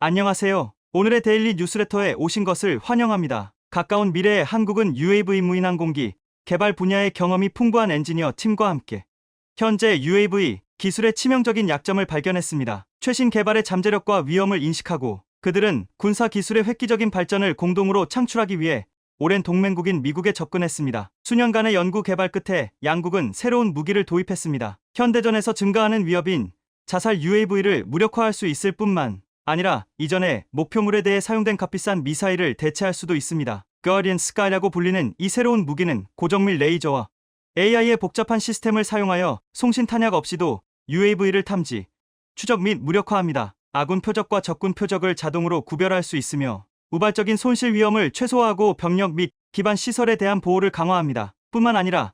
안녕하세요. 오늘의 데일리 뉴스레터에 오신 것을 환영합니다. 가까운 미래에 한국은 UAV 무인항공기 개발 분야의 경험이 풍부한 엔지니어 팀과 함께 현재 UAV 기술의 치명적인 약점을 발견했습니다. 최신 개발의 잠재력과 위험을 인식하고 그들은 군사 기술의 획기적인 발전을 공동으로 창출하기 위해 오랜 동맹국인 미국에 접근했습니다. 수년간의 연구 개발 끝에 양국은 새로운 무기를 도입했습니다. 현대전에서 증가하는 위협인 자살 UAV를 무력화할 수 있을 뿐만 아니라 이전에 목표물에 대해 사용된 값비싼 미사일을 대체할 수도 있습니다. 가디언 스카이라고 불리는 이 새로운 무기는 고정밀 레이저와 AI의 복잡한 시스템을 사용하여 송신 탄약 없이도 UAV를 탐지, 추적 및 무력화합니다. 아군 표적과 적군 표적을 자동으로 구별할 수 있으며 우발적인 손실 위험을 최소화하고 병력 및 기반 시설에 대한 보호를 강화합니다. 뿐만 아니라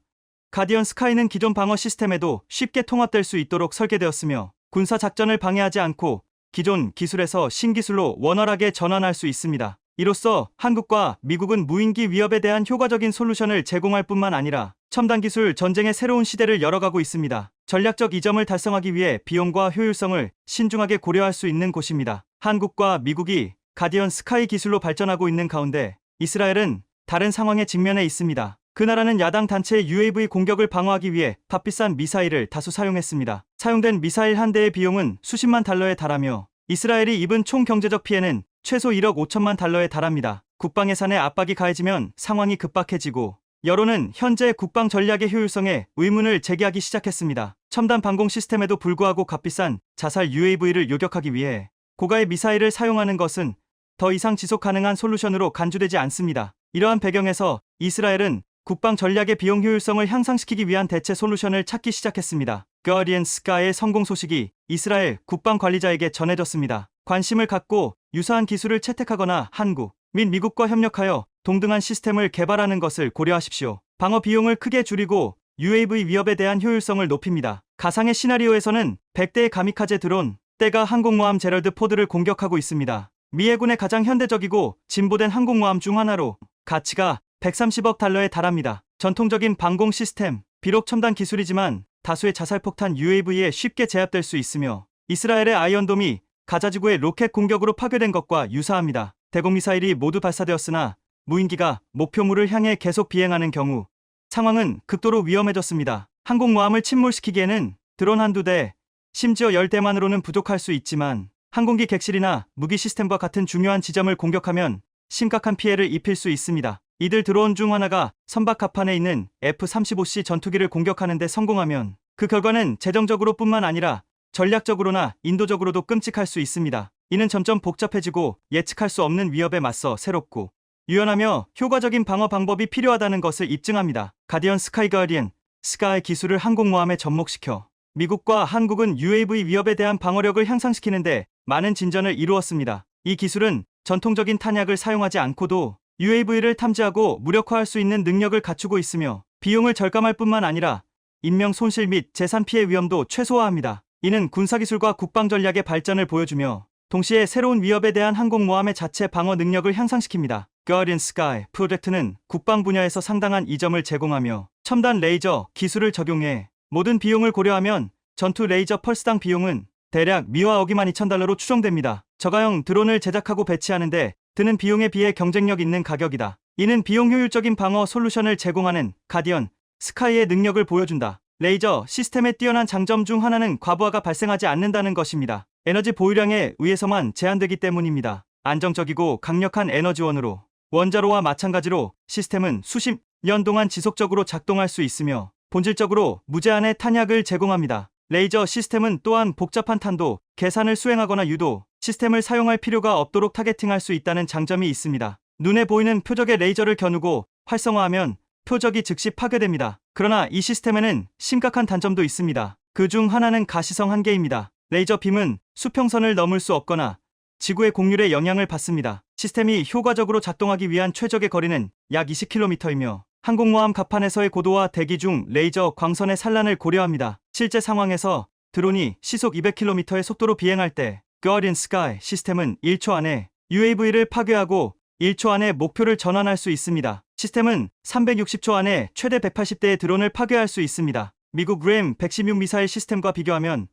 가디언 스카이는 기존 방어 시스템에도 쉽게 통합될 수 있도록 설계되었으며 군사 작전을 방해하지 않고 기존 기술에서 신기술로 원활하게 전환할 수 있습니다. 이로써 한국과 미국은 무인기 위협에 대한 효과적인 솔루션을 제공할 뿐만 아니라 첨단 기술 전쟁의 새로운 시대를 열어가고 있습니다. 전략적 이점을 달성하기 위해 비용과 효율성을 신중하게 고려할 수 있는 곳입니다. 한국과 미국이 가디언 스카이 기술로 발전하고 있는 가운데 이스라엘은 다른 상황에 직면해 있습니다. 그 나라는 야당 단체의 UAV 공격을 방어하기 위해 값비싼 미사일을 다수 사용했습니다. 사용된 미사일 한 대의 비용은 수십만 달러에 달하며 이스라엘이 입은 총 경제적 피해는 최소 1억 5천만 달러에 달합니다. 국방 예산의 압박이 가해지면 상황이 급박해지고 여론은 현재 국방 전략의 효율성에 의문을 제기하기 시작했습니다. 첨단 방공 시스템에도 불구하고 값비싼 자살 UAV를 요격하기 위해 고가의 미사일을 사용하는 것은 더 이상 지속 가능한 솔루션으로 간주되지 않습니다. 이러한 배경에서 이스라엘은 국방 전략의 비용 효율성을 향상시키기 위한 대체 솔루션을 찾기 시작했습니다. 가디언 스카이의 성공 소식이 이스라엘 국방 관리자에게 전해졌습니다. 관심을 갖고 유사한 기술을 채택하거나 한국 및 미국과 협력하여 동등한 시스템을 개발하는 것을 고려하십시오. 방어 비용을 크게 줄이고 UAV 위협에 대한 효율성을 높입니다. 가상의 시나리오에서는 100대의 가미카제 드론, 때가 항공모함 제럴드 포드를 공격하고 있습니다. 미 해군의 가장 현대적이고 진보된 항공모함 중 하나로 가치가 130억 달러에 달합니다. 전통적인 방공 시스템, 비록 첨단 기술이지만 다수의 자살폭탄 UAV에 쉽게 제압될 수 있으며 이스라엘의 아이언돔이 가자지구의 로켓 공격으로 파괴된 것과 유사합니다. 대공미사일이 모두 발사되었으나 무인기가 목표물을 향해 계속 비행하는 경우 상황은 극도로 위험해졌습니다. 항공모함을 침몰시키기에는 드론 한두 대, 심지어 10대만으로는 부족할 수 있지만 항공기 객실이나 무기 시스템과 같은 중요한 지점을 공격하면 심각한 피해를 입힐 수 있습니다. 이들 드론 중 하나가 선박 갑판에 있는 F-35C 전투기를 공격하는 데 성공하면 그 결과는 재정적으로 뿐만 아니라 전략적으로나 인도적으로도 끔찍할 수 있습니다. 이는 점점 복잡해지고 예측할 수 없는 위협에 맞서 새롭고 유연하며 효과적인 방어 방법이 필요하다는 것을 입증합니다. 가디언 스카이 가디언 스카이 기술을 항공모함에 접목시켜 미국과 한국은 UAV 위협에 대한 방어력을 향상시키는데 많은 진전을 이루었습니다. 이 기술은 전통적인 탄약을 사용하지 않고도 UAV를 탐지하고 무력화할 수 있는 능력을 갖추고 있으며 비용을 절감할 뿐만 아니라 인명 손실 및 재산 피해 위험도 최소화합니다. 이는 군사기술과 국방전략의 발전을 보여주며 동시에 새로운 위협에 대한 항공모함의 자체 방어 능력을 향상시킵니다. 가디언 스카이 프로젝트는 국방 분야에서 상당한 이점을 제공하며 첨단 레이저 기술을 적용해 모든 비용을 고려하면 전투 레이저 펄스당 비용은 대략 미화 2만 2천 달러로 추정됩니다. 저가형 드론을 제작하고 배치하는데 드는 비용에 비해 경쟁력 있는 가격이다. 이는 비용 효율적인 방어 솔루션을 제공하는 가디언 스카이의 능력을 보여준다. 레이저 시스템의 뛰어난 장점 중 하나는 과부하가 발생하지 않는다는 것입니다. 에너지 보유량에 의해서만 제한되기 때문입니다. 안정적이고 강력한 에너지원으로 원자로와 마찬가지로 시스템은 수십 년 동안 지속적으로 작동할 수 있으며 본질적으로 무제한의 탄약을 제공합니다. 레이저 시스템은 또한 복잡한 탄도, 계산을 수행하거나 유도, 시스템을 사용할 필요가 없도록 타겟팅할 수 있다는 장점이 있습니다. 눈에 보이는 표적에 레이저를 겨누고 활성화하면 표적이 즉시 파괴됩니다. 그러나 이 시스템에는 심각한 단점도 있습니다. 그 중 하나는 가시성 한계입니다. 레이저 빔은 수평선을 넘을 수 없거나 지구의 곡률에 영향을 받습니다. 시스템이 효과적으로 작동하기 위한 최적의 거리는 약 20km이며 항공모함 갑판에서의 고도와 대기 중 레이저 광선의 산란을 고려합니다. 실제 상황에서 드론이 시속 200km의 속도로 비행할 때 가디언 스카이 시스템은 1초 안에 UAV를 파괴하고 1초 안에 목표를 전환할 수 있습니다. 시스템은 360초 안에 최대 180대의 드론을 파괴할 수 있습니다. 미국 램 116 미사일 시스템과 비교하면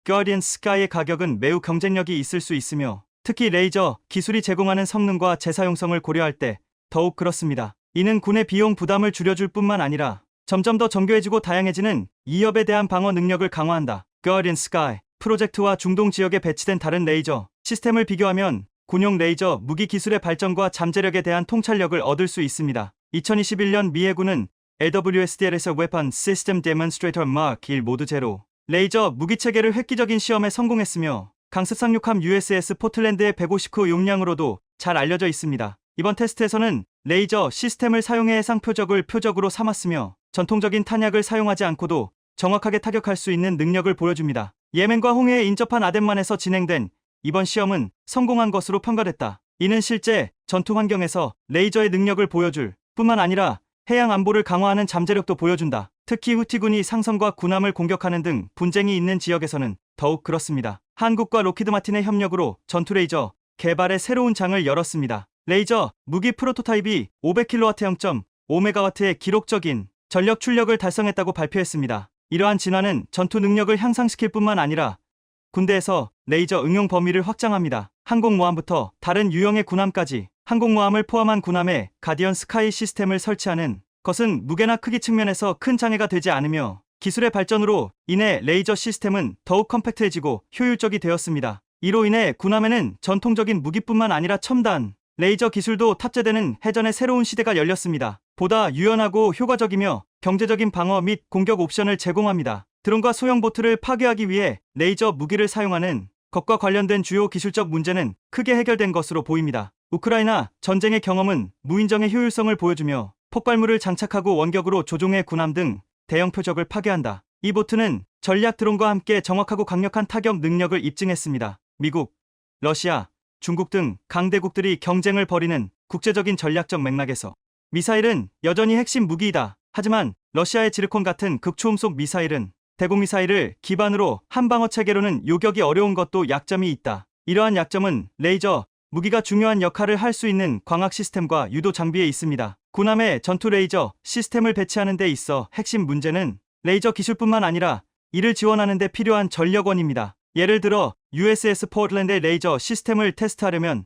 가디언 스카이의 가격은 매우 경쟁력이 있을 수 있으며 특히 레이저 기술이 제공하는 성능과 재사용성을 고려할 때 더욱 그렇습니다. 이는 군의 비용 부담을 줄여줄 뿐만 아니라 점점 더 정교해지고 다양해지는 이협에 대한 방어 능력을 강화한다. Guardian Sky 프로젝트와 중동 지역에 배치된 다른 레이저 시스템을 비교하면 군용 레이저 무기 기술의 발전과 잠재력에 대한 통찰력을 얻을 수 있습니다. 2021년 미 해군은 LWSDL에서 Weapon System Demonstrator Mark 1 모드 제로 레이저 무기 체계를 획기적인 시험에 성공했으며 강습 상륙함 USS 포틀랜드의 159 용량으로도 잘 알려져 있습니다. 이번 테스트에서는 레이저 시스템을 사용해 해상 표적을 표적으로 삼았으며 전통적인 탄약을 사용하지 않고도 정확하게 타격할 수 있는 능력을 보여줍니다. 예멘과 홍해에 인접한 아덴만에서 진행된 이번 시험은 성공한 것으로 평가됐다. 이는 실제 전투 환경에서 레이저의 능력을 보여줄 뿐만 아니라 해양 안보를 강화하는 잠재력도 보여준다. 특히 후티군이 상선과 군함을 공격하는 등 분쟁이 있는 지역에서는 더욱 그렇습니다. 한국과 로키드 마틴의 협력으로 전투 레이저 개발의 새로운 장을 열었습니다. 레이저 무기 프로토타입이 500kW 0.5MW의 기록적인 전력 출력을 달성했다고 발표했습니다. 이러한 진화는 전투 능력을 향상시킬 뿐만 아니라 군대에서 레이저 응용 범위를 확장합니다. 항공모함부터 다른 유형의 군함까지 항공모함을 포함한 군함에 가디언 스카이 시스템을 설치하는 것은 무게나 크기 측면에서 큰 장애가 되지 않으며 기술의 발전으로 인해 레이저 시스템은 더욱 컴팩트해지고 효율적이 되었습니다. 이로 인해 군함에는 전통적인 무기뿐만 아니라 첨단 레이저 기술도 탑재되는 해전의 새로운 시대가 열렸습니다. 보다 유연하고 효과적이며 경제적인 방어 및 공격 옵션을 제공합니다. 드론과 소형 보트를 파괴하기 위해 레이저 무기를 사용하는 것과 관련된 주요 기술적 문제는 크게 해결된 것으로 보입니다. 우크라이나 전쟁의 경험은 무인정의 효율성을 보여주며 폭발물을 장착하고 원격으로 조종해 군함 등 대형 표적을 파괴한다. 이 보트는 전략 드론과 함께 정확하고 강력한 타격 능력을 입증했습니다. 미국, 러시아, 중국 등 강대국들이 경쟁을 벌이는 국제적인 전략적 맥락에서 미사일은 여전히 핵심 무기이다. 하지만 러시아의 지르콘 같은 극초음속 미사일은 대공 미사일을 기반으로 한 방어 체계로는 요격이 어려운 것도 약점이 있다. 이러한 약점은 레이저 무기가 중요한 역할을 할 수 있는 광학 시스템과 유도 장비에 있습니다. 군함에 전투 레이저 시스템을 배치하는 데 있어 핵심 문제는 레이저 기술뿐만 아니라 이를 지원하는 데 필요한 전력원입니다. 예를 들어 USS 포틀랜드의 레이저 시스템을 테스트하려면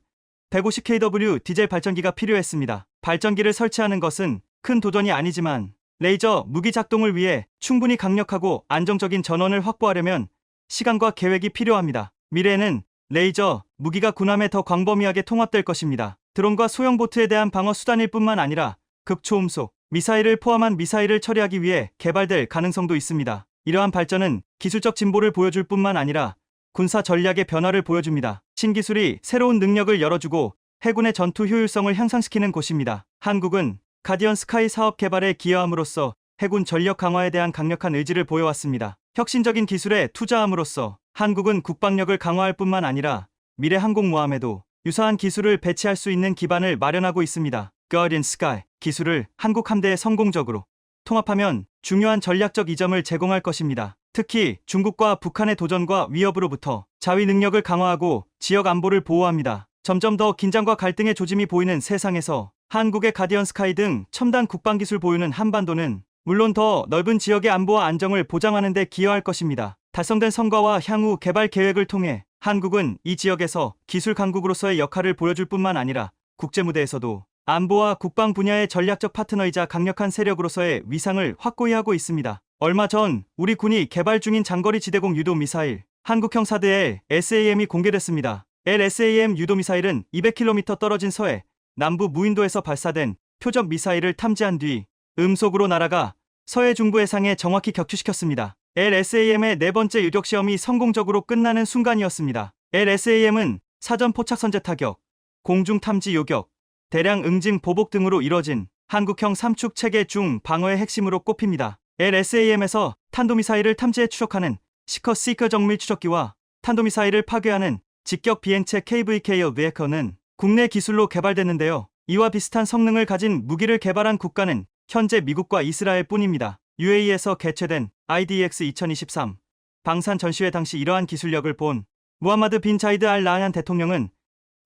150kW 디젤 발전기가 필요했습니다. 발전기를 설치하는 것은 큰 도전이 아니지만 레이저 무기 작동을 위해 충분히 강력하고 안정적인 전원을 확보하려면 시간과 계획이 필요합니다. 미래에는 레이저 무기가 군함에 더 광범위하게 통합될 것입니다. 드론과 소형 보트에 대한 방어 수단일 뿐만 아니라 극초음속 미사일을 포함한 미사일을 처리하기 위해 개발될 가능성도 있습니다. 이러한 발전은 기술적 진보를 보여줄 뿐만 아니라 군사 전략의 변화를 보여줍니다. 신기술이 새로운 능력을 열어주고 해군의 전투 효율성을 향상시키는 곳입니다. 한국은 가디언 스카이 사업 개발에 기여함으로써 해군 전력 강화에 대한 강력한 의지를 보여왔습니다. 혁신적인 기술에 투자함으로써 한국은 국방력을 강화할 뿐만 아니라 미래 항공모함에도 유사한 기술을 배치할 수 있는 기반을 마련하고 있습니다. Guardian Sky 기술을 한국 함대에 성공적으로 통합하면 중요한 전략적 이점을 제공할 것입니다. 특히 중국과 북한의 도전과 위협으로부터 자위 능력을 강화하고 지역 안보를 보호합니다. 점점 더 긴장과 갈등의 조짐이 보이는 세상에서 한국의 가디언 스카이 등 첨단 국방기술 보유는 한반도는 물론 더 넓은 지역의 안보와 안정을 보장하는 데 기여할 것입니다. 달성된 성과와 향후 개발 계획을 통해 한국은 이 지역에서 기술 강국으로서의 역할을 보여줄 뿐만 아니라 국제무대에서도 안보와 국방 분야의 전략적 파트너이자 강력한 세력으로서의 위상을 확고히 하고 있습니다. 얼마 전 우리 군이 개발 중인 장거리 지대공 유도 미사일 한국형 사드 LSAM이 공개됐습니다. LSAM 유도 미사일은 200km 떨어진 서해 남부 무인도에서 발사된 표적 미사일을 탐지한 뒤 음속으로 날아가 서해 중부 해상에 정확히 격추시켰습니다. LSAM의 네 번째 유격 시험이 성공적으로 끝나는 순간이었습니다. LSAM은 사전 포착 선제 타격, 공중 탐지 요격, 대량 응징 보복 등으로 이뤄진 한국형 3축 체계 중 방어의 핵심으로 꼽힙니다. LSAM에서 탄도미사일을 탐지해 추적하는 시커 정밀 추적기와 탄도미사일을 파괴하는 직격 비행체 KVK의 베이커는 국내 기술로 개발됐는데요. 이와 비슷한 성능을 가진 무기를 개발한 국가는 현재 미국과 이스라엘 뿐입니다. UAE에서 개최된 IDX 2023 방산 전시회 당시 이러한 기술력을 본 무함마드 빈 자이드 알 나얀 대통령은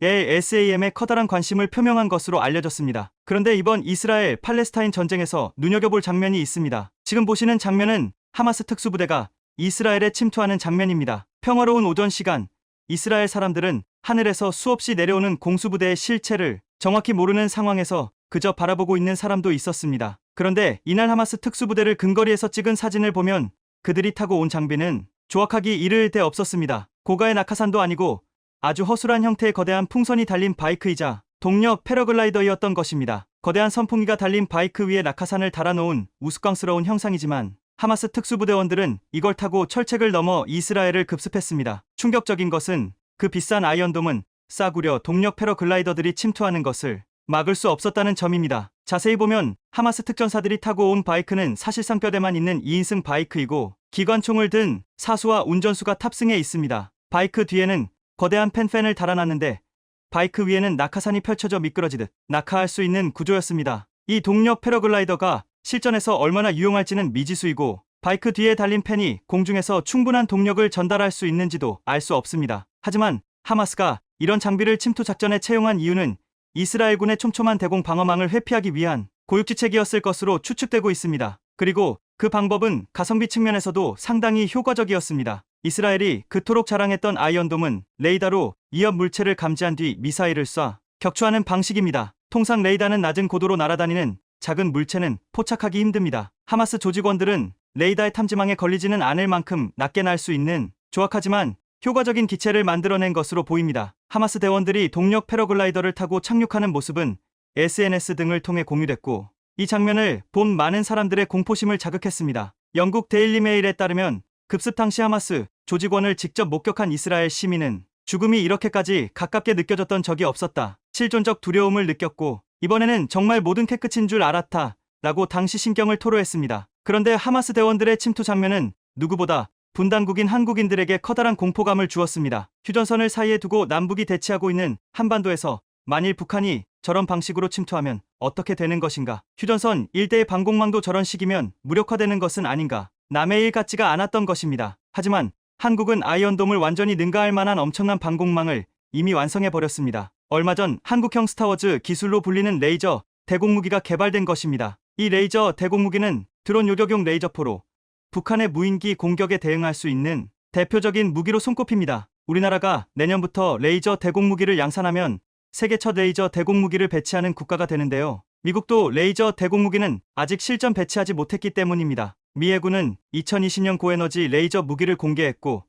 LSAM에 커다란 관심을 표명한 것으로 알려졌습니다. 그런데 이번 이스라엘 팔레스타인 전쟁에서 눈여겨볼 장면이 있습니다. 지금 보시는 장면은 하마스 특수부대가 이스라엘에 침투하는 장면입니다. 평화로운 오전 시간 이스라엘 사람들은 하늘에서 수없이 내려오는 공수부대의 실체를 정확히 모르는 상황에서 그저 바라보고 있는 사람도 있었습니다. 그런데 이날 하마스 특수부대를 근거리에서 찍은 사진을 보면 그들이 타고 온 장비는 조악하기 이를 데 없었습니다. 고가의 낙하산도 아니고 아주 허술한 형태의 거대한 풍선이 달린 바이크이자 동력 패러글라이더였던 것입니다. 거대한 선풍기가 달린 바이크 위에 낙하산을 달아놓은 우스꽝스러운 형상이지만 하마스 특수부대원들은 이걸 타고 철책을 넘어 이스라엘을 급습했습니다. 충격적인 것은 그 비싼 아이언돔은 싸구려 동력 패러글라이더들이 침투하는 것을 막을 수 없었다는 점입니다. 자세히 보면 하마스 특전사들이 타고 온 바이크는 사실상 뼈대만 있는 2인승 바이크이고 기관총을 든 사수와 운전수가 탑승해 있습니다. 바이크 뒤에는 거대한 팬을 달아놨는데 바이크 위에는 낙하산이 펼쳐져 미끄러지듯 낙하할 수 있는 구조였습니다. 이 동력 패러글라이더가 실전에서 얼마나 유용할지는 미지수이고 바이크 뒤에 달린 팬이 공중에서 충분한 동력을 전달할 수 있는지도 알 수 없습니다. 하지만 하마스가 이런 장비를 침투 작전에 채용한 이유는 이스라엘군의 촘촘한 대공 방어망을 회피하기 위한 고육지책이었을 것으로 추측되고 있습니다. 그리고 그 방법은 가성비 측면에서도 상당히 효과적이었습니다. 이스라엘이 그토록 자랑했던 아이언돔은 레이더로 위협 물체를 감지한 뒤 미사일을 쏴 격추하는 방식입니다. 통상 레이더는 낮은 고도로 날아다니는 작은 물체는 포착하기 힘듭니다. 하마스 조직원들은 레이더의 탐지망에 걸리지는 않을 만큼 낮게 날 수 있는 조악하지만 효과적인 기체를 만들어낸 것으로 보입니다. 하마스 대원들이 동력 패러글라이더를 타고 착륙하는 모습은 SNS 등을 통해 공유됐고 이 장면을 본 많은 사람들의 공포심을 자극했습니다. 영국 데일리 메일에 따르면 급습 당시 하마스 조직원을 직접 목격한 이스라엘 시민은 죽음이 이렇게까지 가깝게 느껴졌던 적이 없었다. 실존적 두려움을 느꼈고 이번에는 정말 모든 게 끝인 줄 알았다 라고 당시 심경을 토로했습니다. 그런데 하마스 대원들의 침투 장면은 누구보다 분단국인 한국인들에게 커다란 공포감을 주었습니다. 휴전선을 사이에 두고 남북이 대치하고 있는 한반도에서 만일 북한이 저런 방식으로 침투하면 어떻게 되는 것인가? 휴전선 일대의 방공망도 저런 식이면 무력화되는 것은 아닌가? 남의 일 같지가 않았던 것입니다. 하지만 한국은 아이언돔을 완전히 능가할 만한 엄청난 방공망을 이미 완성해버렸습니다. 얼마 전 한국형 스타워즈 기술로 불리는 레이저 대공무기가 개발된 것입니다. 이 레이저 대공무기는 드론 요격용 레이저포로 북한의 무인기 공격에 대응할 수 있는 대표적인 무기로 손꼽힙니다. 우리나라가 내년부터 레이저 대공무기를 양산하면 세계 첫 레이저 대공무기를 배치하는 국가가 되는데요. 미국도 레이저 대공무기는 아직 실전 배치하지 못했기 때문입니다. 미 해군은 2020년 고에너지 레이저 무기를 공개했고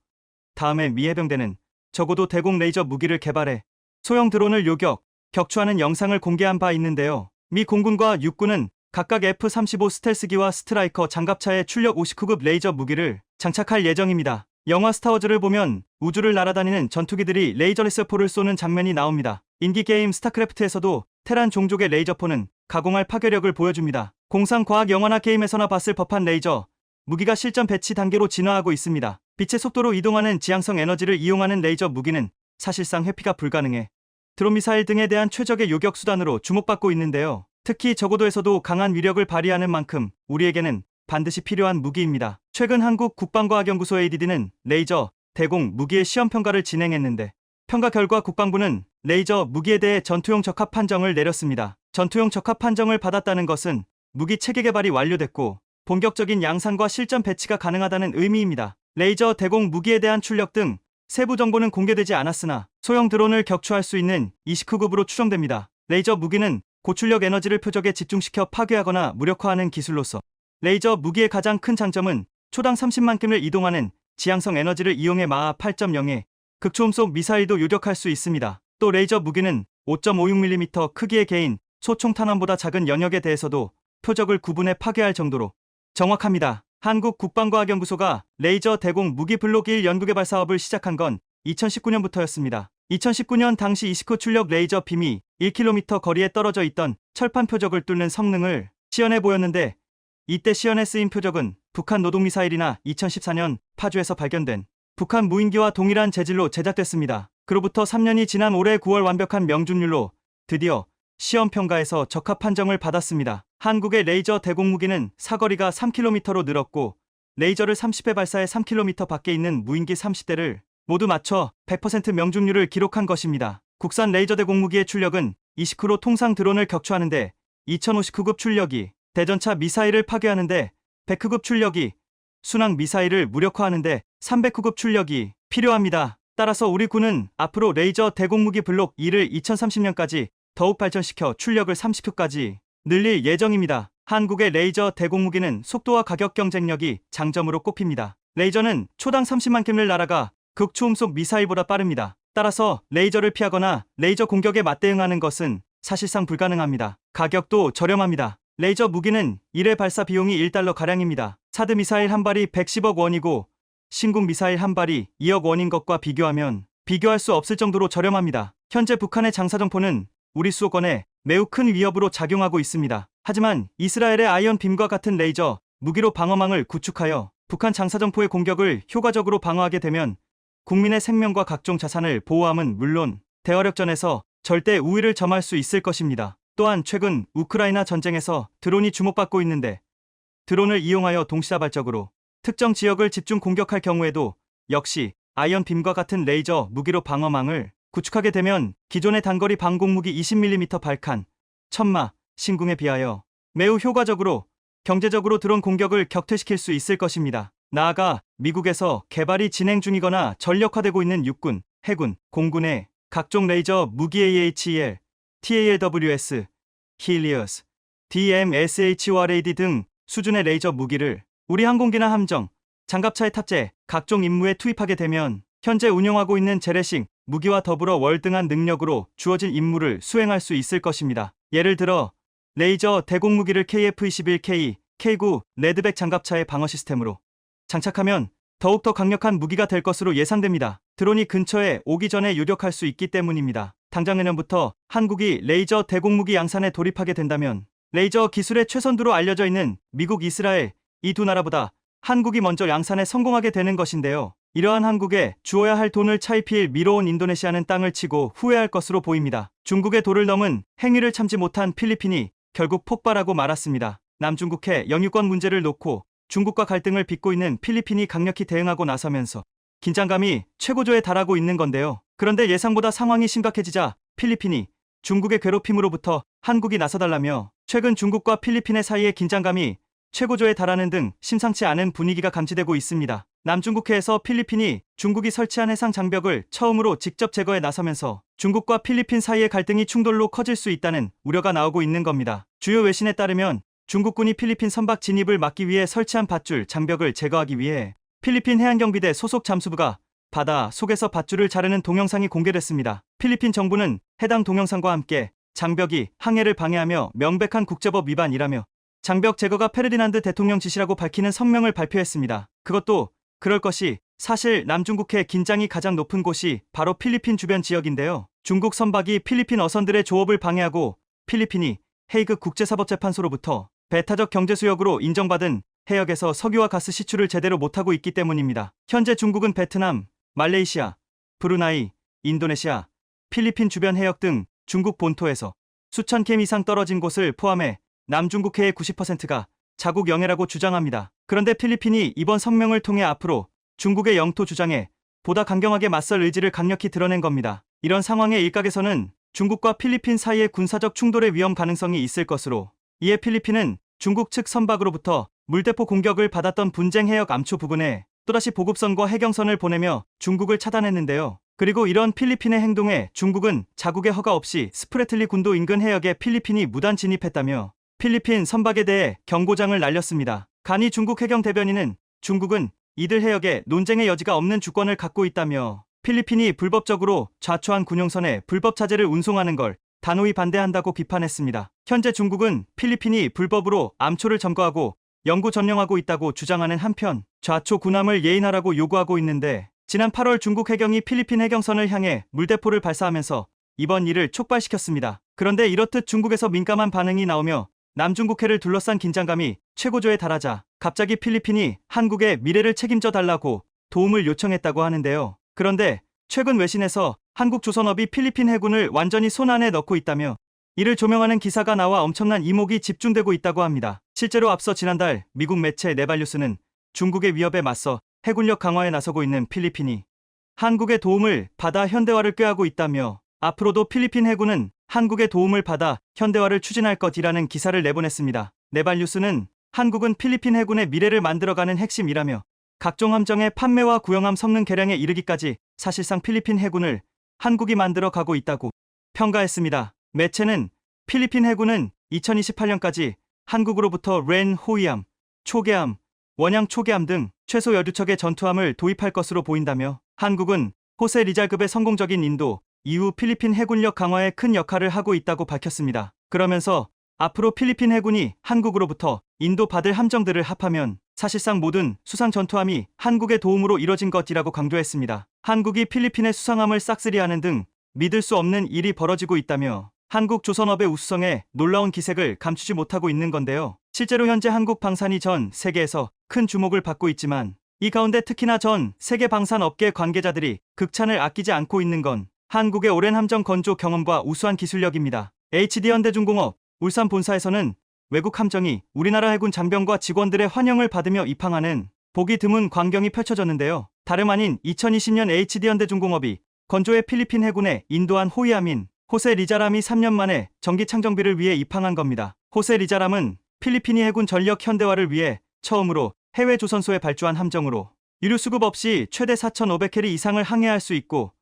다음에 미 해병대는 적어도 대공 레이저 무기를 개발해 소형 드론을 요격, 격추하는 영상을 공개한 바 있는데요. 미 공군과 육군은 각각 F-35 스텔스기와 스트라이커 장갑차에 출력 59급 레이저 무기를 장착할 예정입니다. 영화 스타워즈를 보면 우주를 날아다니는 전투기들이 레이저레스포를 쏘는 장면이 나옵니다. 인기게임 스타크래프트에서도 테란 종족의 레이저포는 가공할 파괴력을 보여줍니다. 공상 과학 영화나 게임에서나 봤을 법한 레이저 무기가 실전 배치 단계로 진화하고 있습니다. 빛의 속도로 이동하는 지향성 에너지를 이용하는 레이저 무기는 사실상 회피가 불가능해 드론 미사일 등에 대한 최적의 요격 수단으로 주목받고 있는데요. 특히 저고도에서도 강한 위력을 발휘하는 만큼 우리에게는 반드시 필요한 무기입니다. 최근 한국 국방과학연구소 ADD는 레이저 대공 무기의 시험 평가를 진행했는데 평가 결과 국방부는 레이저 무기에 대해 전투용 적합 판정을 내렸습니다. 전투용 적합 판정을 받았다는 것은 무기 체계 개발이 완료됐고 본격적인 양산과 실전 배치가 가능하다는 의미입니다. 레이저 대공 무기에 대한 출력 등 세부 정보는 공개되지 않았으나 소형 드론을 격추할 수 있는 29급으로 추정됩니다. 레이저 무기는 고출력 에너지를 표적에 집중시켜 파괴하거나 무력화하는 기술로서 레이저 무기의 가장 큰 장점은 초당 30만 킬을 이동하는 지향성 에너지를 이용해 마하 8.0의 극초음속 미사일도 요격할 수 있습니다. 또 레이저 무기는 5.56mm 크기의 개인 소총탄환보다 작은 영역에 대해서도 표적을 구분해 파괴할 정도로 정확합니다. 한국 국방과학연구소가 레이저 대공 무기 블록 1 연구개발 사업을 시작한 건 2019년부터였습니다. 2019년 당시 29 출력 레이저 빔이 1km 거리에 떨어져 있던 철판 표적을 뚫는 성능을 시연해 보였는데 이때 시연에 쓰인 표적은 북한 노동미사일이나 2014년 파주에서 발견된 북한 무인기와 동일한 재질로 제작됐습니다. 그로부터 3년이 지난 올해 9월 완벽한 명중률로 드디어 시험 평가에서 적합 판정을 받았습니다. 한국의 레이저 대공무기는 사거리가 3km로 늘었고 레이저를 30회 발사해 3km 밖에 있는 무인기 30대를 모두 맞춰 100% 명중률을 기록한 것입니다. 국산 레이저 대공무기의 출력은 29로 통상 드론을 격추하는데 2059급 출력이 대전차 미사일을 파괴하는데 100급 출력이 순항 미사일을 무력화하는데 300급 출력이 필요합니다. 따라서 우리 군은 앞으로 레이저 대공무기 블록 2를 2030년까지 더욱 발전시켜 출력을 30표까지 늘릴 예정입니다. 한국의 레이저 대공무기는 속도와 가격 경쟁력이 장점으로 꼽힙니다. 레이저는 초당 30만 킬를 날아가 극초음속 미사일보다 빠릅니다. 따라서 레이저를 피하거나 레이저 공격에 맞대응하는 것은 사실상 불가능합니다. 가격도 저렴합니다. 레이저 무기는 1회 발사 비용이 1달러가량입니다. 사드 미사일 한 발이 110억 원이고 신궁 미사일 한 발이 2억 원인 것과 비교하면 비교할 수 없을 정도로 저렴합니다. 현재 북한의 장사정포는 우리 수호권에 매우 큰 위협으로 작용하고 있습니다. 하지만 이스라엘의 아이언빔과 같은 레이저 무기로 방어망을 구축하여 북한 장사정포의 공격을 효과적으로 방어하게 되면 국민의 생명과 각종 자산을 보호함은 물론 대화력전에서 절대 우위를 점할 수 있을 것입니다. 또한 최근 우크라이나 전쟁에서 드론이 주목받고 있는데 드론을 이용하여 동시다발적으로 특정 지역을 집중 공격할 경우에도 역시 아이언빔과 같은 레이저 무기로 방어망을 구축하게 되면 기존의 단거리 방공무기 20mm 발칸, 천마, 신궁에 비하여 매우 효과적으로 경제적으로 드론 공격을 격퇴시킬 수 있을 것입니다. 나아가 미국에서 개발이 진행 중이거나 전력화되고 있는 육군, 해군, 공군의 각종 레이저 무기 AHL, TALWS, 힐리어스, DMSHORAD 등 수준의 레이저 무기를 우리 항공기나 함정, 장갑차에 탑재 각종 임무에 투입하게 되면 현재 운영하고 있는 재래식 무기와 더불어 월등한 능력으로 주어진 임무를 수행할 수 있을 것입니다. 예를 들어 레이저 대공무기를 KF-21K, K9 레드백 장갑차의 방어 시스템으로 장착하면 더욱더 강력한 무기가 될 것으로 예상됩니다. 드론이 근처에 오기 전에 요격할 수 있기 때문입니다. 당장 내년부터 한국이 레이저 대공무기 양산에 돌입하게 된다면 레이저 기술의 최선두로 알려져 있는 미국, 이스라엘 이 두 나라보다 한국이 먼저 양산에 성공하게 되는 것인데요. 이러한 한국에 주어야 할 돈을 차입힐 미로온 인도네시아는 땅을 치고 후회할 것으로 보입니다. 중국의 도를 넘은 행위를 참지 못한 필리핀이 결국 폭발하고 말았습니다. 남중국해 영유권 문제를 놓고 중국과 갈등을 빚고 있는 필리핀이 강력히 대응하고 나서면서 긴장감이 최고조에 달하고 있는 건데요. 그런데 예상보다 상황이 심각해지자 필리핀이 중국의 괴롭힘으로부터 한국이 나서달라며 최근 중국과 필리핀의 사이의 긴장감이 최고조에 달하는 등 심상치 않은 분위기가 감지되고 있습니다. 남중국해에서 필리핀이 중국이 설치한 해상 장벽을 처음으로 직접 제거해 나서면서 중국과 필리핀 사이의 갈등이 충돌로 커질 수 있다는 우려가 나오고 있는 겁니다. 주요 외신에 따르면 중국군이 필리핀 선박 진입을 막기 위해 설치한 밧줄 장벽을 제거하기 위해 필리핀 해안경비대 소속 잠수부가 바다 속에서 밧줄을 자르는 동영상이 공개됐습니다. 필리핀 정부는 해당 동영상과 함께 장벽이 항해를 방해하며 명백한 국제법 위반이라며 장벽 제거가 페르디난드 대통령 지시라고 밝히는 성명을 발표했습니다. 그것도 그럴 것이 사실 남중국해 긴장이 가장 높은 곳이 바로 필리핀 주변 지역인데요. 중국 선박이 필리핀 어선들의 조업을 방해하고 필리핀이 헤이그 국제사법재판소로부터 배타적 경제수역으로 인정받은 해역에서 석유와 가스 시출을 제대로 못하고 있기 때문입니다. 현재 중국은 베트남, 말레이시아, 브루나이, 인도네시아, 필리핀 주변 해역 등 중국 본토에서 수천 킬로 이상 떨어진 곳을 포함해 남중국해의 90%가 자국 영해라고 주장합니다. 그런데 필리핀이 이번 성명을 통해 앞으로 중국의 영토 주장에 보다 강경하게 맞설 의지를 강력히 드러낸 겁니다. 이런 상황에 일각에서는 중국과 필리핀 사이의 군사적 충돌의 위험 가능성이 있을 것으로, 이에 필리핀은 중국 측 선박으로부터 물대포 공격을 받았던 분쟁 해역 암초 부근에 또다시 보급선과 해경선을 보내며 중국을 차단했는데요. 그리고 이런 필리핀의 행동에 중국은 자국의 허가 없이 스프레틀리 군도 인근 해역에 필리핀이 무단 진입했다며 필리핀 선박에 대해 경고장을 날렸습니다. 간이 중국 해경 대변인은 중국은 이들 해역에 논쟁의 여지가 없는 주권을 갖고 있다며 필리핀이 불법적으로 좌초한 군용선에 불법 차제를 운송하는 걸 단호히 반대한다고 비판했습니다. 현재 중국은 필리핀이 불법으로 암초를 점거하고 영구 점령하고 있다고 주장하는 한편 좌초 군함을 예인하라고 요구하고 있는데, 지난 8월 중국 해경이 필리핀 해경선을 향해 물대포를 발사하면서 이번 일을 촉발시켰습니다. 그런데 이렇듯 중국에서 민감한 반응이 나오며 남중국해를 둘러싼 긴장감이 최고조에 달하자 갑자기 필리핀이 한국의 미래를 책임져 달라고 도움을 요청했다고 하는데요. 그런데 최근 외신에서 한국조선업이 필리핀 해군을 완전히 손안에 넣고 있다며 이를 조명하는 기사가 나와 엄청난 이목이 집중되고 있다고 합니다. 실제로 앞서 지난달 미국 매체 네발뉴스는 중국의 위협에 맞서 해군력 강화에 나서고 있는 필리핀이 한국의 도움을 받아 현대화를 꾀하고 있다며 앞으로도 필리핀 해군은 한국의 도움을 받아 현대화를 추진할 것이라는 기사를 내보냈습니다. 네발뉴스는 한국은 필리핀 해군의 미래를 만들어가는 핵심이라며 각종 함정의 판매와 구형함 성능 개량에 이르기까지 사실상 필리핀 해군을 한국이 만들어 가고 있다고 평가했습니다. 매체는 필리핀 해군은 2028년까지 한국으로부터 렌 호위함, 초계함, 원양 초계함 등 최소 12척의 전투함을 도입할 것으로 보인다며 한국은 호세 리잘급의 성공적인 인도 이후 필리핀 해군력 강화에 큰 역할을 하고 있다고 밝혔습니다. 그러면서 앞으로 필리핀 해군이 한국으로부터 인도 받을 함정들을 합하면 사실상 모든 수상 전투함이 한국의 도움으로 이뤄진 것이라고 강조했습니다. 한국이 필리핀의 수상함을 싹쓸이하는 등 믿을 수 없는 일이 벌어지고 있다며 한국 조선업의 우수성에 놀라운 기색을 감추지 못하고 있는 건데요. 실제로 현재 한국 방산이 전 세계에서 큰 주목을 받고 있지만 이 가운데 특히나 전 세계 방산업계 관계자들이 극찬을 아끼지 않고 있는 건 한국의 오랜 함정 건조 경험과 우수한 기술력입니다. HD현대중공업 울산 본사에서는 외국 함정이 우리나라 해군 장병과 직원들의 환영을 받으며 입항하는 보기 드문 광경이 펼쳐졌는데요. 다름 아닌 2020년 HD현대중공업이 건조해 필리핀 해군에 인도한 호위함인 호세 리자람이 3년 만에 정기 창정비를 위해 입항한 겁니다. 호세 리자람은 필리핀이 해군 전력 현대화를 위해 처음으로 해외 조선소에 발주한 함정으로 유류 수급 없이 최대 4,500캐리 이상을 항해할 수 있고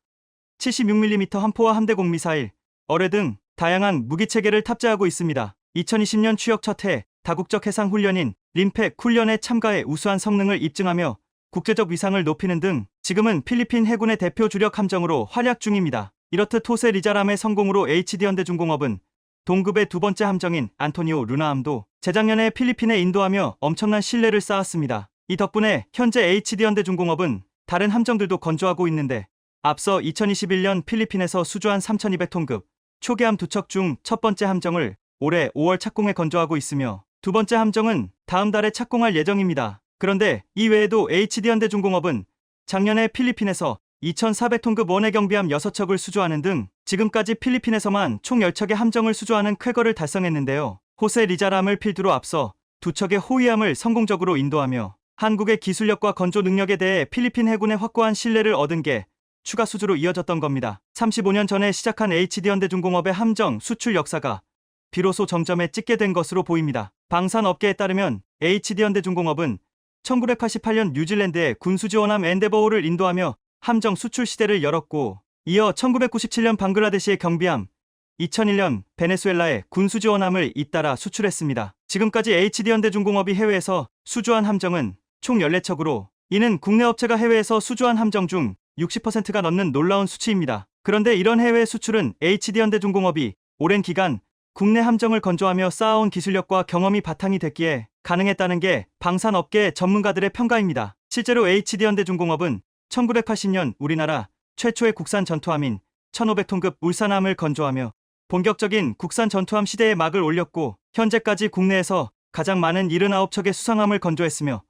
76mm 함포와 함대공 미사일, 어뢰 등 다양한 무기체계를 탑재하고 있습니다. 2020년 취역 첫해 다국적 해상 훈련인 림팩 훈련에 참가해 우수한 성능을 입증하며 국제적 위상을 높이는 등 지금은 필리핀 해군의 대표 주력 함정으로 활약 중입니다. 이렇듯 호세 리자람의 성공으로 HD현대중공업은 동급의 두 번째 함정인 안토니오 루나함도 재작년에 필리핀에 인도하며 엄청난 신뢰를 쌓았습니다. 이 덕분에 현재 HD현대중공업은 다른 함정들도 건조하고 있는데 앞서 2021년 필리핀에서 수주한 3200톤급 초계함 2척 중 첫 번째 함정을 올해 5월 착공해 건조하고 있으며 두 번째 함정은 다음 달에 착공할 예정입니다. 그런데 이 외에도 HD현대중공업은 작년에 필리핀에서 2400톤급 원해 경비함 6척을 수주하는 등 지금까지 필리핀에서만 총 10척의 함정을 수주하는 쾌거를 달성했는데요. 호세 리자람을 필두로 앞서 2척의 호위함을 성공적으로 인도하며 한국의 기술력과 건조 능력에 대해 필리핀 해군의 확고한 신뢰를 얻은 게 추가 수주로 이어졌던 겁니다. 35년 전에 시작한 HD현대중공업의 함정 수출 역사가 비로소 정점에 찍게 된 것으로 보입니다. 방산업계에 따르면 HD현대중공업은 1988년 뉴질랜드의 군수지원함 엔데버호를 인도하며 함정 수출 시대를 열었고 이어 1997년 방글라데시의 경비함, 2001년 베네수엘라의 군수지원함을 잇따라 수출했습니다. 지금까지 HD현대중공업이 해외에서 수주한 함정은 총 14척으로 이는 국내 업체가 해외에서 수주한 함정 중 60%가 넘는 놀라운 수치입니다. 그런데 이런 해외 수출은 HD현대중공업이 오랜 기간 국내 함정을 건조하며 쌓아온 기술력과 경험이 바탕이 됐기에 가능했다는 게 방산업계 전문가들의 평가입니다. 실제로 HD현대중공업은 1980년 우리나라 최초의 국산 전투함인 1500톤급 울산함을 건조하며 본격적인 국산 전투함 시대에 막을 올렸고 현재까지 국내에서 가장 많은 79척의 수상함을 건조했으며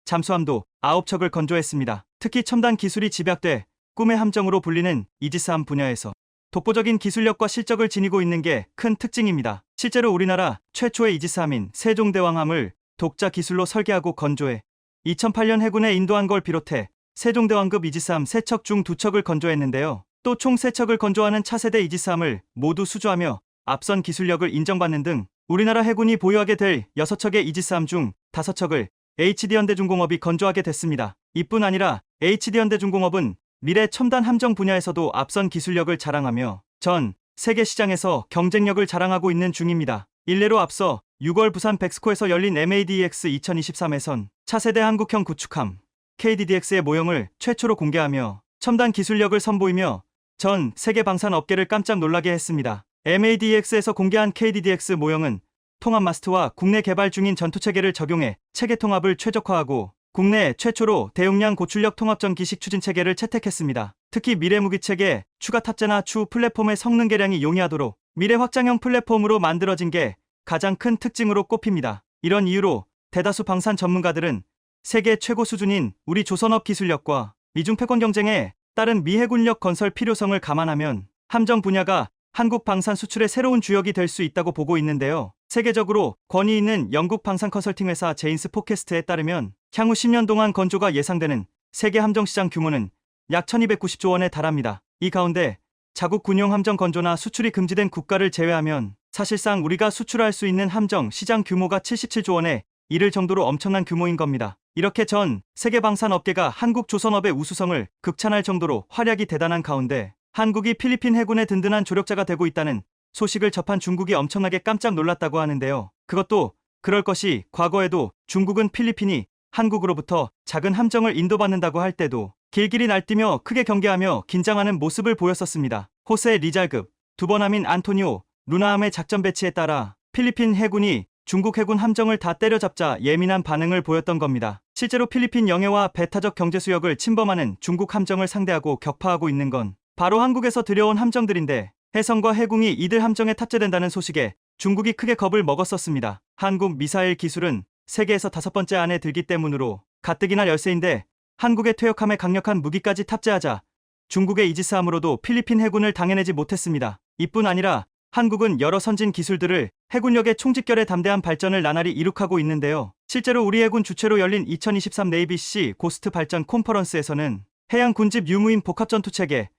잠수함도 9척을 건조했습니다. 특히 첨단 기술이 집약돼 꿈의 함정으로 불리는 이지스함 분야에서 독보적인 기술력과 실적을 지니고 있는 게 큰 특징입니다. 실제로 우리나라 최초의 이지스함인 세종대왕함을 독자 기술로 설계하고 건조해 2008년 해군에 인도한 걸 비롯해 세종대왕급 이지스함 3척 중 2척을 건조했는데요. 또 총 3척을 건조하는 차세대 이지스함을 모두 수주하며 앞선 기술력을 인정받는 등 우리나라 해군이 보유하게 될 6척의 이지스함 중 5척을 HD현대중공업이 건조하게 됐습니다. 이뿐 아니라 HD현대중공업은 미래 첨단 함정 분야에서도 앞선 기술력을 자랑하며 전 세계 시장에서 경쟁력을 자랑하고 있는 중입니다. 일례로 앞서 6월 부산 백스코에서 열린 MADEX 2023에선 차세대 한국형 구축함 KDDX의 모형을 최초로 공개하며 첨단 기술력을 선보이며 전 세계 방산 업계를 깜짝 놀라게 했습니다. MADEX에서 공개한 KDDX 모형은 통합 마스트와 국내 개발 중인 전투체계를 적용해 체계 통합을 최적화하고 국내 최초로 대용량 고출력 통합전 기식 추진체계를 채택했습니다. 특히 미래 무기체계, 추가 탑재나 추후 플랫폼의 성능 개량이 용이하도록 미래 확장형 플랫폼으로 만들어진 게 가장 큰 특징으로 꼽힙니다. 이런 이유로 대다수 방산 전문가들은 세계 최고 수준인 우리 조선업 기술력과 미중 패권 경쟁에 따른 미 해군력 건설 필요성을 감안하면 함정 분야가 한국 방산 수출의 새로운 주역이 될 수 있다고 보고 있는데요. 세계적으로 권위 있는 영국 방산 컨설팅 회사 제인스 포캐스트에 따르면 향후 10년 동안 건조가 예상되는 세계 함정 시장 규모는 약 1290조 원에 달합니다. 이 가운데 자국 군용 함정 건조나 수출이 금지된 국가를 제외하면 사실상 우리가 수출할 수 있는 함정 시장 규모가 77조 원에 이를 정도로 엄청난 규모인 겁니다. 이렇게 전 세계 방산 업계가 한국 조선업의 우수성을 극찬할 정도로 활약이 대단한 가운데 한국이 필리핀 해군의 든든한 조력자가 되고 있다는 소식을 접한 중국이 엄청나게 깜짝 놀랐다고 하는데요. 그것도 그럴 것이 과거에도 중국은 필리핀이 한국으로부터 작은 함정을 인도받는다고 할 때도 길길이 날뛰며 크게 경계하며 긴장하는 모습을 보였었습니다. 호세 리잘급, 두번함인 안토니오 루나함의 작전 배치에 따라 필리핀 해군이 중국 해군 함정을 다 때려잡자 예민한 반응을 보였던 겁니다. 실제로 필리핀 영해와 배타적 경제 수역을 침범하는 중국 함정을 상대하고 격파하고 있는 건 바로 한국에서 들여온 함정들인데 해성과 해궁이 이들 함정에 탑재된다는 소식에 중국이 크게 겁을 먹었었습니다. 한국 미사일 기술은 세계에서 5번째 안에 들기 때문으로 가뜩이나 열세인데 한국의 퇴역함에 강력한 무기까지 탑재하자 중국의 이지스함으로도 필리핀 해군을 당해내지 못했습니다. 이뿐 아니라 한국은 여러 선진 기술들을 해군력의 총집결에 담대한 발전을 나날이 이룩하고 있는데요. 실제로 우리 해군 주최로 열린 2023 네이비시 고스트 발전 콘퍼런스에서는 해양 군집 유무인 복합전투체계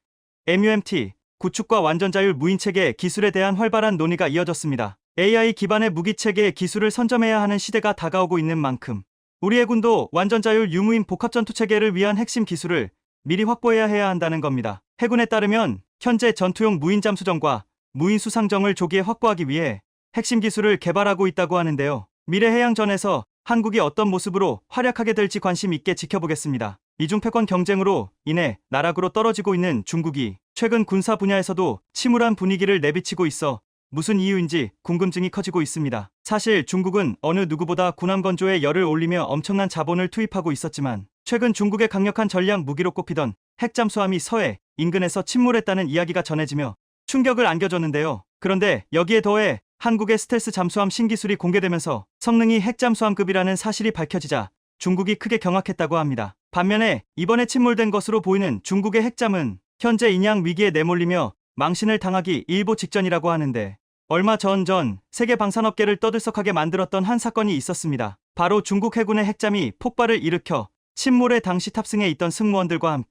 MUMT 구축과 완전자율 무인체계 기술에 대한 활발한 논의가 이어졌습니다. AI 기반의 무기체계의 기술을 선점해야 하는 시대가 다가오고 있는 만큼 우리 해군도 완전자율 유무인 복합전투체계를 위한 핵심 기술을 미리 확보해야 해야 한다는 겁니다. 해군에 따르면 현재 전투용 무인 잠수정과 무인 수상정을 조기에 확보하기 위해 핵심 기술을 개발하고 있다고 하는데요. 미래 해양전에서 한국이 어떤 모습으로 활약하게 될지 관심 있게 지켜보겠습니다. 이중 패권 경쟁으로 인해 나락으로 떨어지고 있는 중국이 최근 군사 분야에서도 침울한 분위기를 내비치고 있어 무슨 이유인지 궁금증이 커지고 있습니다. 사실 중국은 어느 누구보다 군함 건조에 열을 올리며 엄청난 자본을 투입하고 있었지만 최근 중국의 강력한 전략 무기로 꼽히던 핵잠수함이 서해 인근에서 침몰했다는 이야기가 전해지며 충격을 안겨줬는데요. 그런데 여기에 더해 한국의 스텔스 잠수함 신기술이 공개되면서 성능이 핵잠수함급이라는 사실이 밝혀지자 중국이 크게 경악했다고 합니다. 반면에 이번에 침몰된 것으로 보이는 중국의 핵잠은 현재 인양 위기에 내몰리며 망신을 당하기 일보 직전이라고 하는데 얼마 전 세계 방산업계를 떠들썩하게 만들었던 한 사건이 있었습니다. 바로 중국 해군의 핵잠이 폭발을 일으켜 침몰의 당시 탑승해 있던 승무원들과 함께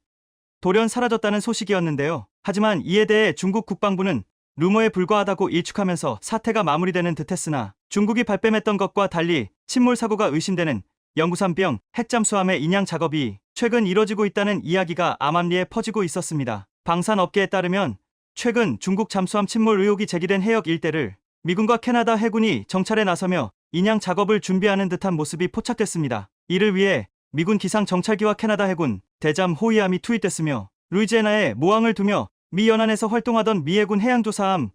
돌연 사라졌다는 소식이었는데요. 하지만 이에 대해 중국 국방부는 루머에 불과하다고 일축하면서 사태가 마무리되는 듯했으나 중국이 발뺌했던 것과 달리 침몰 사고가 의심되는 영구산병 핵잠수함의 인양 작업이 최근 이뤄지고 있다는 이야기가 암암리에 퍼지고 있었습니다. 방산업계에 따르면 최근 중국 잠수함 침몰 의혹이 제기된 해역 일대를 미군과 캐나다 해군이 정찰에 나서며 인양 작업을 준비하는 듯한 모습이 포착됐습니다. 이를 위해 미군 기상 정찰기와 캐나다 해군 대잠 호위함이 투입됐으며 루이지애나에 모항을 두며 미 연안에서 활동하던 미 해군 해양조사함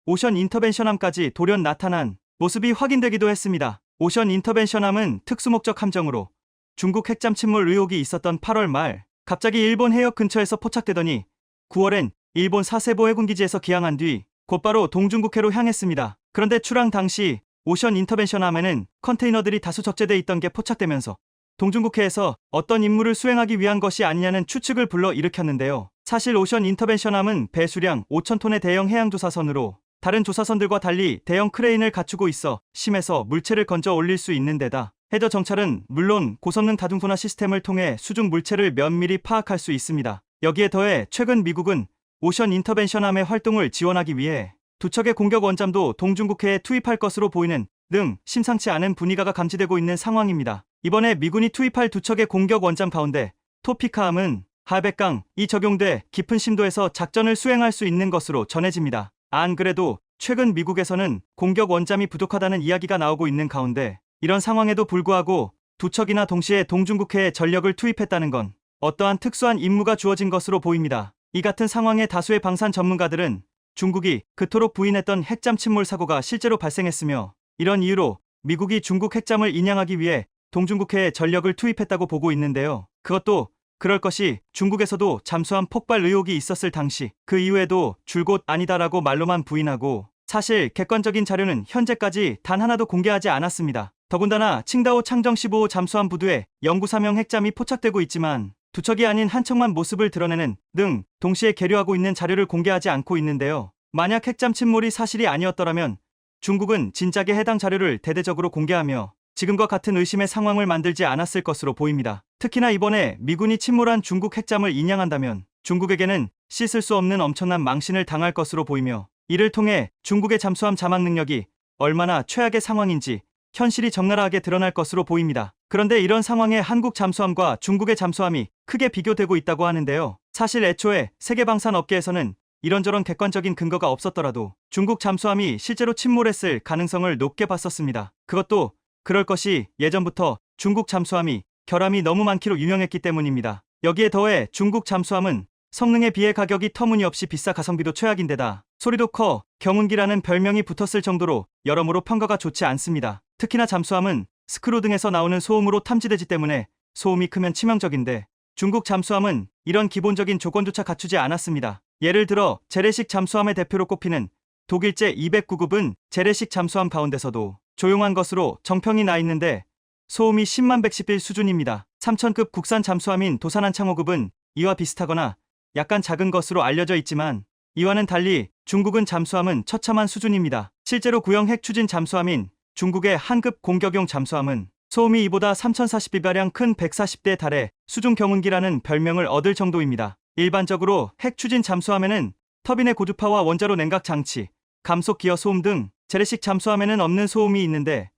오션 인터벤션함까지 돌연 나타난 모습이 확인되기도 했습니다. 오션 인터벤션함은 특수목적 함정으로 중국 핵잠 침몰 의혹이 있었던 8월 말 갑자기 일본 해역 근처에서 포착되더니 9월엔 일본 사세보 해군기지에서 기항한 뒤 곧바로 동중국해로 향했습니다. 그런데 출항 당시 오션 인터벤션함에는 컨테이너들이 다수 적재돼 있던 게 포착되면서 동중국해에서 어떤 임무를 수행하기 위한 것이 아니냐는 추측을 불러일으켰는데요. 사실 오션 인터벤션함은 배수량 5,000톤의 대형 해양조사선으로 다른 조사선들과 달리 대형 크레인을 갖추고 있어 심에서 물체를 건져 올릴 수 있는 데다 해저 정찰은 물론 고성능 다중소나 시스템을 통해 수중 물체를 면밀히 파악할 수 있습니다. 여기에 더해 최근 미국은 오션 인터벤션함의 활동을 지원하기 위해 두 척의 공격 원잠도 동중국해에 투입할 것으로 보이는 등 심상치 않은 분위기가 감지되고 있는 상황입니다. 이번에 미군이 투입할 두 척의 공격 원잠 가운데 토피카함은 하백강이 적용돼 깊은 심도에서 작전을 수행할 수 있는 것으로 전해집니다. 안 그래도 최근 미국에서는 공격 원잠이 부족하다는 이야기가 나오고 있는 가운데 이런 상황에도 불구하고 두 척이나 동시에 동중국해에 전력을 투입했다는 건 어떠한 특수한 임무가 주어진 것으로 보입니다. 이 같은 상황에 다수의 방산 전문가들은 중국이 그토록 부인했던 핵잠 침몰 사고가 실제로 발생했으며 이런 이유로 미국이 중국 핵잠을 인양하기 위해 동중국해에 전력을 투입했다고 보고 있는데요. 그것도 그럴 것이 중국에서도 잠수함 폭발 의혹이 있었을 당시 그 이후에도 줄곧 아니다라고 말로만 부인하고 사실 객관적인 자료는 현재까지 단 하나도 공개하지 않았습니다. 더군다나 칭다오 창정 15호 잠수함 부두에 영구사명 핵잠이 포착되고 있지만 두 척이 아닌 한 척만 모습을 드러내는 등 동시에 계류하고 있는 자료를 공개하지 않고 있는데요. 만약 핵잠 침몰이 사실이 아니었더라면 중국은 진작에 해당 자료를 대대적으로 공개하며 지금과 같은 의심의 상황을 만들지 않았을 것으로 보입니다. 특히나 이번에 미군이 침몰한 중국 핵잠을 인양한다면 중국에게는 씻을 수 없는 엄청난 망신을 당할 것으로 보이며 이를 통해 중국의 잠수함 자막 능력이 얼마나 최악의 상황인지 현실이 적나라하게 드러날 것으로 보입니다. 그런데 이런 상황에 한국 잠수함과 중국의 잠수함이 크게 비교되고 있다고 하는데요. 사실 애초에 세계방산 업계에서는 이런저런 객관적인 근거가 없었더라도 중국 잠수함이 실제로 침몰했을 가능성을 높게 봤었습니다. 그것도 그럴 것이 예전부터 중국 잠수함이 결함이 너무 많기로 유명했기 때문입니다. 여기에 더해 중국 잠수함은 성능에 비해 가격이 터무니없이 비싸 가성비도 최악인데다 소리도 커 경운기라는 별명이 붙었을 정도로 여러모로 평가가 좋지 않습니다. 특히나 잠수함은 스크루 등에서 나오는 소음으로 탐지되기 때문에 소음이 크면 치명적인데 중국 잠수함은 이런 기본적인 조건조차 갖추지 않았습니다. 예를 들어 재래식 잠수함의 대표로 꼽히는 독일제 209급은 재래식 잠수함 가운데서도 조용한 것으로 정평이 나 있는데 소음이 10만 111 수준입니다. 3000급 국산 잠수함인 도산한창호급은 이와 비슷하거나 약간 작은 것으로 알려져 있지만 이와는 달리 중국은 잠수함은 처참한 수준입니다. 실제로 구형 핵추진 잠수함인 중국의 한급 공격용 잠수함은 소음이 이보다 3042배량 큰 140대에 달해 수중 경운기라는 별명을 얻을 정도입니다. 일반적으로 핵추진 잠수함에는 터빈의 고주파와 원자로 냉각 장치, 감속 기어 소음 등 재래식 잠수함에는 없는 소음이 있는데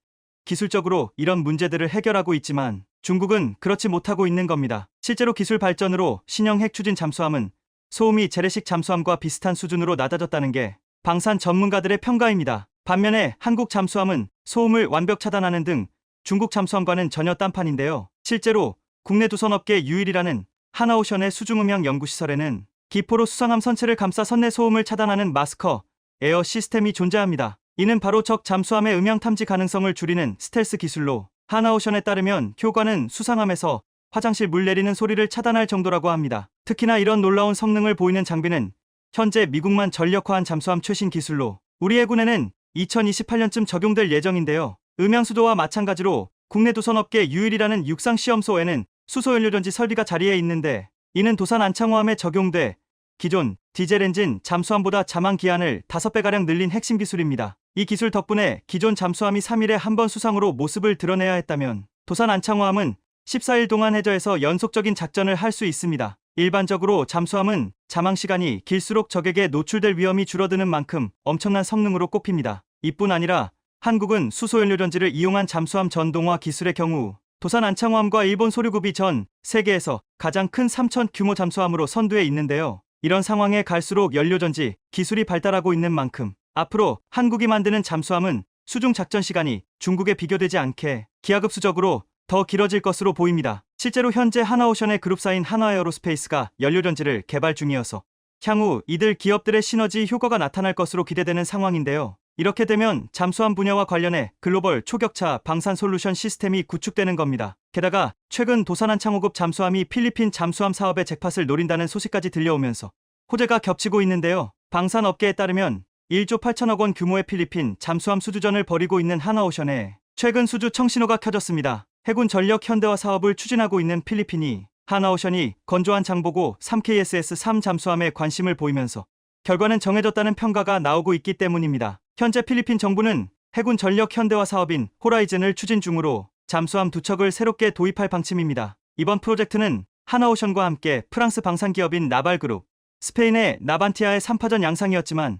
기술적으로 이런 문제들을 해결하고 있지만 중국은 그렇지 못하고 있는 겁니다. 실제로 기술 발전으로 신형 핵추진 잠수함은 소음이 재래식 잠수함과 비슷한 수준으로 낮아졌다는 게 방산 전문가들의 평가입니다. 반면에 한국 잠수함은 소음을 완벽 차단하는 등 중국 잠수함과는 전혀 딴판인데요. 실제로 국내 두선업계 유일이라는 하나오션의 수중음향 연구시설에는 기포로 수상함 선체를 감싸 선내 소음을 차단하는 마스커, 에어 시스템이 존재합니다. 이는 바로 적 잠수함의 음향 탐지 가능성을 줄이는 스텔스 기술로 하나오션에 따르면 효과는 수상함에서 화장실 물 내리는 소리를 차단할 정도라고 합니다. 특히나 이런 놀라운 성능을 보이는 장비는 현재 미국만 전력화한 잠수함 최신 기술로 우리 해군에는 2028년쯤 적용될 예정인데요. 음향 수도와 마찬가지로 국내 두선업계 유일이라는 육상시험소에는 수소연료전지 설비가 자리해 있는데 이는 도산 안창호함에 적용돼 기존 디젤 엔진 잠수함보다 자망 기한을 5배가량 늘린 핵심 기술입니다. 이 기술 덕분에 기존 잠수함이 3일에 한 번 수상으로 모습을 드러내야 했다면 도산 안창호함은 14일 동안 해저에서 연속적인 작전을 할 수 있습니다. 일반적으로 잠수함은 자망 시간이 길수록 적에게 노출될 위험이 줄어드는 만큼 엄청난 성능으로 꼽힙니다. 이뿐 아니라 한국은 수소연료전지를 이용한 잠수함 전동화 기술의 경우 도산 안창호함과 일본 소류급이 전 세계에서 가장 큰 3천 규모 잠수함으로 선두에 있는데요. 이런 상황에 갈수록 연료전지 기술이 발달하고 있는 만큼 앞으로 한국이 만드는 잠수함은 수중 작전 시간이 중국에 비교되지 않게 기하급수적으로 더 길어질 것으로 보입니다. 실제로 현재 하나오션의 그룹사인 한화에어로스페이스가 연료전지를 개발 중이어서 향후 이들 기업들의 시너지 효과가 나타날 것으로 기대되는 상황인데요. 이렇게 되면 잠수함 분야와 관련해 글로벌 초격차 방산 솔루션 시스템이 구축되는 겁니다. 게다가 최근 도산한창호급 잠수함이 필리핀 잠수함 사업의 잭팟을 노린다는 소식까지 들려오면서 호재가 겹치고 있는데요. 방산업계에 따르면 1조 8천억 원 규모의 필리핀 잠수함 수주전을 벌이고 있는 하나오션에 최근 수주 청신호가 켜졌습니다. 해군 전력 현대화 사업을 추진하고 있는 필리핀이 하나오션이 건조한 장보고 3KSS-3 잠수함에 관심을 보이면서 결과는 정해졌다는 평가가 나오고 있기 때문입니다. 현재 필리핀 정부는 해군 전력 현대화 사업인 호라이즌을 추진 중으로 잠수함 2척을 새롭게 도입할 방침입니다. 이번 프로젝트는 하나오션과 함께 프랑스 방산기업인 나발그룹, 스페인의 나반티아의 3파전 양상이었지만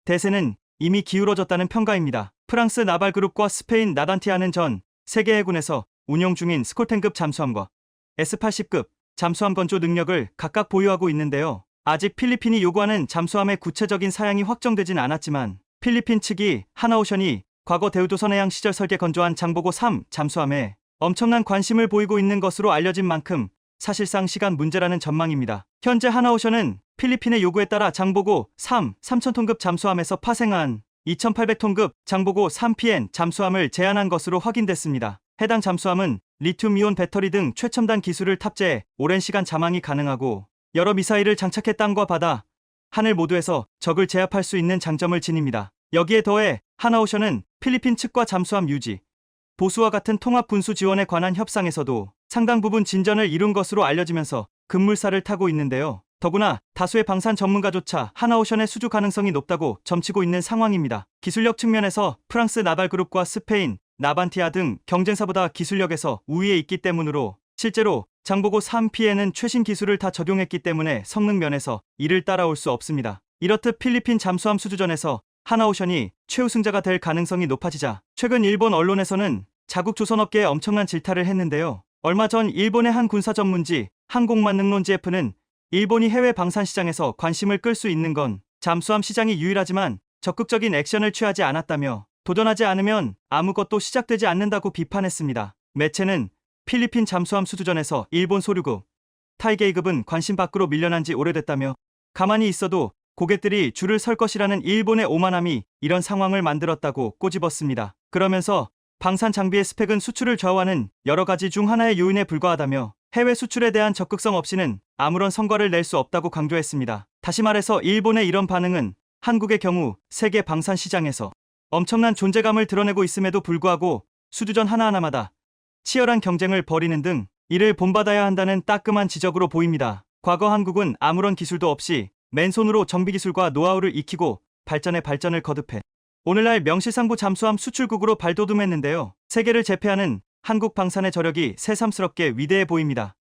대세는 이미 기울어졌다는 평가입니다. 프랑스 나발그룹과 스페인 나반티아는 전 세계 해군에서 운용 중인 스콜텐급 잠수함과 S-80급 잠수함 건조 능력을 각각 보유하고 있는데요. 아직 필리핀이 요구하는 잠수함의 구체적인 사양이 확정되진 않았지만 필리핀 측이 하나오션이 과거 대우조선해양 시절 설계 건조한 장보고 3 잠수함에 엄청난 관심을 보이고 있는 것으로 알려진 만큼 사실상 시간 문제라는 전망입니다. 현재 하나오션은 필리핀의 요구에 따라 장보고 3 3000톤급 잠수함에서 파생한 2800톤급 장보고 3PN 잠수함을 제안한 것으로 확인됐습니다. 해당 잠수함은 리튬이온 배터리 등 최첨단 기술을 탑재해 오랜 시간 잠항이 가능하고 여러 미사일을 장착해 땅과 바다, 하늘 모두에서 적을 제압할 수 있는 장점을 지닙니다. 여기에 더해 하나오션은 필리핀 측과 잠수함 유지, 보수와 같은 통합 군수 지원에 관한 협상에서도 상당 부분 진전을 이룬 것으로 알려지면서 급물살을 타고 있는데요. 더구나 다수의 방산 전문가조차 하나오션의 수주 가능성이 높다고 점치고 있는 상황입니다. 기술력 측면에서 프랑스 나발그룹과 스페인, 나반티아 등 경쟁사보다 기술력에서 우위에 있기 때문으로 실제로 장보고 3P에는 최신 기술을 다 적용했기 때문에 성능 면에서 이를 따라올 수 없습니다. 이렇듯 필리핀 잠수함 수주전에서 하나오션이 최우승자가 될 가능성이 높아지자 최근 일본 언론에서는 자국 조선업계에 엄청난 질타를 했는데요. 얼마 전 일본의 한 군사 전문지 항공만능론 GF는 일본이 해외 방산 시장에서 관심을 끌 수 있는 건 잠수함 시장이 유일하지만 적극적인 액션을 취하지 않았다며 도전하지 않으면 아무것도 시작되지 않는다고 비판했습니다. 매체는 필리핀 잠수함 수주전에서 일본 소류국 타이게이급은 관심 밖으로 밀려난 지 오래됐다며 가만히 있어도 고객들이 줄을 설 것이라는 일본의 오만함이 이런 상황을 만들었다고 꼬집었습니다. 그러면서 방산 장비의 스펙은 수출을 좌우하는 여러 가지 중 하나의 요인에 불과하다며 해외 수출에 대한 적극성 없이는 아무런 성과를 낼 수 없다고 강조했습니다. 다시 말해서 일본의 이런 반응은 한국의 경우 세계 방산 시장에서 엄청난 존재감을 드러내고 있음에도 불구하고 수주전 하나하나마다 치열한 경쟁을 벌이는 등 이를 본받아야 한다는 따끔한 지적으로 보입니다. 과거 한국은 아무런 기술도 없이 맨손으로 정비기술과 노하우를 익히고 발전에 발전을 거듭해 오늘날 명실상부 잠수함 수출국으로 발돋움했는데요. 세계를 제패하는 한국 방산의 저력이 새삼스럽게 위대해 보입니다.